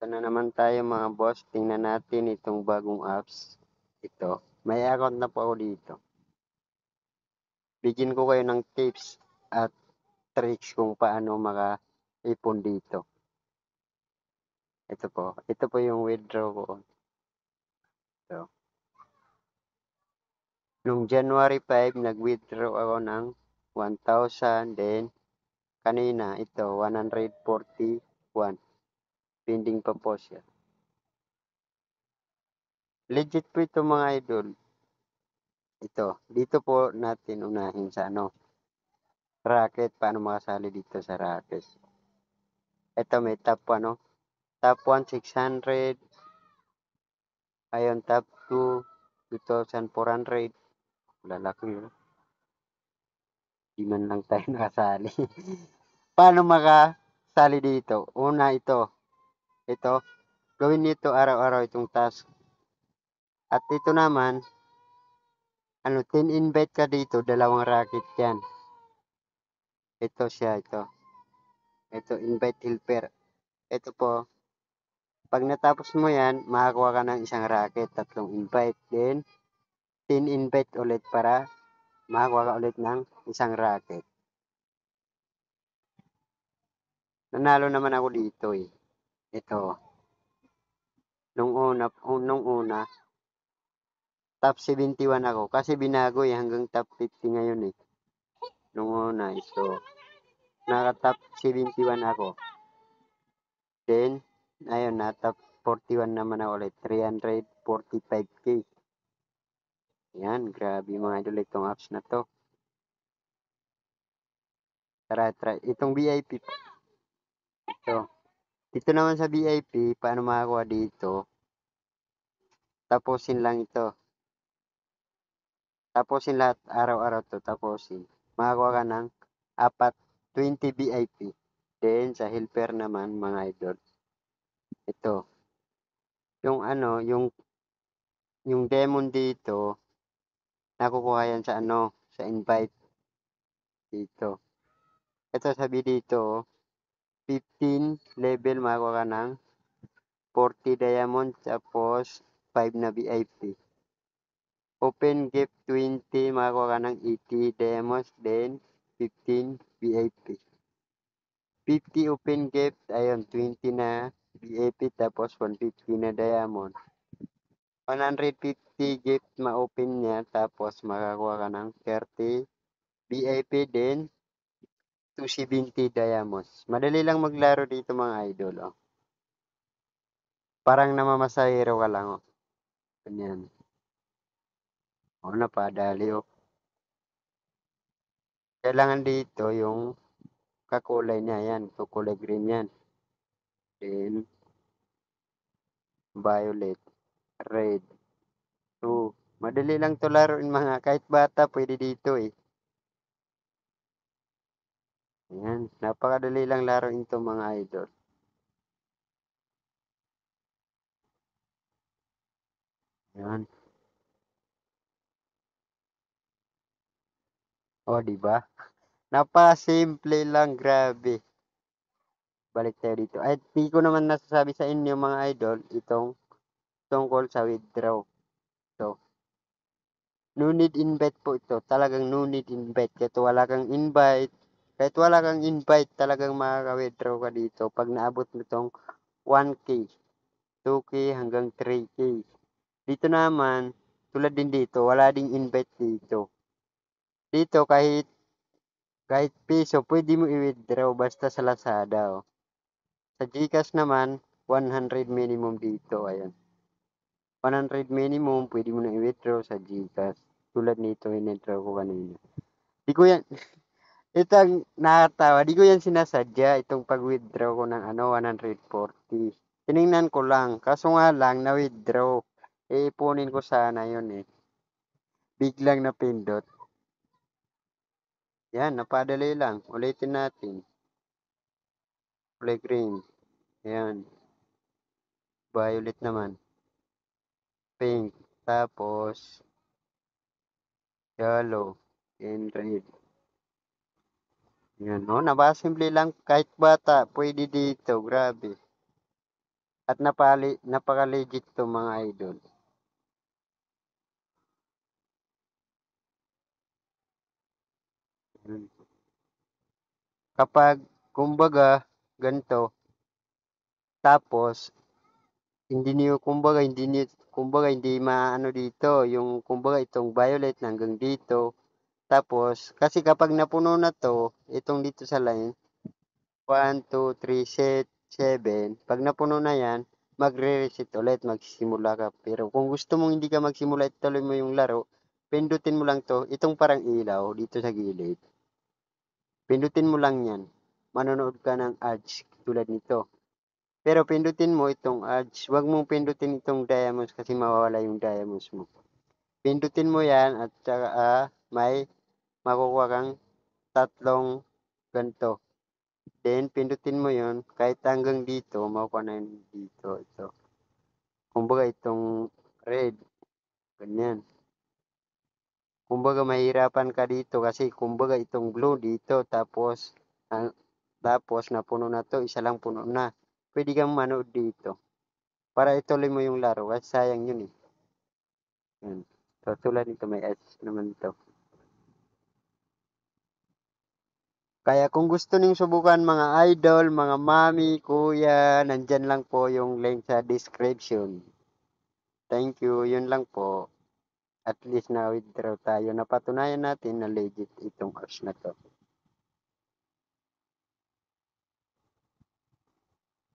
Ito na naman tayo mga boss. Tingnan natin itong bagong apps. Ito. May account na po ako dito. Bigyan ko kayo ng tips at tricks kung paano maka-ipon dito. Ito po. Ito po yung withdraw ko. Ito. Noong January 5, nag-withdraw ako ng 1,000. Then, kanina, ito, 141. Pending pa po siya. Legit po ito mga idol. Ito. Dito po natin unahin sa racket. Paano makasali dito sa racket? Ito may top top 1, 600. Ayun, top 2, 2,400. Lalaki yun. Di man lang tayo nakasali. Paano makasali dito? Una, ito. Ito. Gawin nito araw-araw itong task. At ito naman, 10 invite ka dito, dalawang racket yan. Ito siya, ito. Ito, invite helper. Ito po, pag natapos mo yan, makakuha ka ng isang racket, 3 invite. Then, 10 invite ulit para makakuha ka ulit ng isang racket. Nanalo naman ako dito eh. Ito. Nung una, top 71 ako. Kasi binago eh, hanggang top 50 ngayon eh. Nung una, ito. Naka-top 71 ako. Then, ayun na, top 41 naman ako ulit. 345k. Yan, grabe mga idol itong apps na to. Try. Itong VIP. Ito. Dito naman sa VIP, paano makakuha dito? Tapusin lang ito. Tapusin lahat, araw-araw to, tapusin. Makakuha ka ng 20 VIP. Then, sa helper naman, mga idol. Ito. Yung yung demon dito, nakukuha yan sa invite dito. Ito sabi dito, 15 level, makakuha ka ng 40 diamond, tapos 5 na VIP. Open gift 20, makakuha ka ng 80 diamonds, then 15 VIP. 50 open gift, ayun, 20 na VIP, tapos 150 na diamond. 150 gift ma-open niya, tapos makakuha ka ng 30 VIP, din 270 diamonds. Madali lang maglaro dito mga idol. Oh. Parang namamasahero ka lang. Oh. Ganyan. Oh, napadali. Oh. Kailangan dito yung kakulay niya. Yan. Kulay green yan. Then, violet. Red. Oh. Madali lang to laruin mga. Kahit bata pwede dito eh. Ayan. Napakadali lang laruin to mga idol. Ayan. Oh, di ba? Napaka-simple lang, grabe. Balik tayo dito. Ay, di ko naman nasasabi sa inyo mga idol, itong tungkol sa withdraw. So, no need invite po ito. Talagang no need invite. Kahit wala kang invite, talagang makaka-withdraw ka dito. Pag naabot mo itong 1K, 2K hanggang 3K. Dito naman, tulad din dito, wala ding invite dito. Dito, kahit piso, pwede mo i-withdraw basta sa Lazada. Oh. Sa GCash naman, 100 minimum dito. Ayan. 100 minimum, pwede mo na i-withdraw sa GCash. Tulad nito, in-withdraw ko kanina. Di ko yan, ito ang nakatawa. Di ko yan sinasadya, itong pag-withdraw ko ng 140. Tiningnan ko lang. Kaso nga lang, na-withdraw. Ipunin ko sana yun eh. Biglang napindot. Yan, napadali lang. Ulitin natin. Kulay green. Yan. Violet naman. Pink. Tapos, yellow. And red. Yan, no? Napasimple lang. Kahit bata, pwede dito. Grabe. At napaka-legit to mga idol. Hmm. Kapag kumbaga ganito, tapos hindi maano dito, yung kumbaga itong violet hanggang dito. Tapos kasi kapag napuno na 'to, itong dito sa line, 1, 2, 3, 7. 'Pag napuno na 'yan, magre-reset ulit, magsisimula ka. Pero kung gusto mong hindi ka magsimula, ituloy mo yung laro, pindutin mo lang 'to, itong parang ilaw dito sa gilid. Pindutin mo lang 'yan. Manonood ka ng ads tulad nito. Pero pindutin mo itong ads, 'wag mong pindutin itong diamonds kasi mawawala yung diamonds mo. Pindutin mo 'yan at saka may makukuha kang tatlong ganito. Then pindutin mo 'yon kahit hanggang dito makukuha na 'yan dito, ito. Kumbaga itong red, ganyan. Kumbaga mahihirapan ka dito kasi kumbaga itong blue dito tapos napuno na 'to, isa lang puno na. Puwede kang manood dito para ituloy mo yung laro kasi sayang 'yun, eh. 'Yan. So, tulad nito may ads naman 'to. Kaya kung gusto niyong subukan mga idol, mga mami, kuya, nandiyan lang po yung link sa description. Thank you, 'yun lang po. At least na-withdraw tayo. Napatunayan natin na legit itong apps na 'to.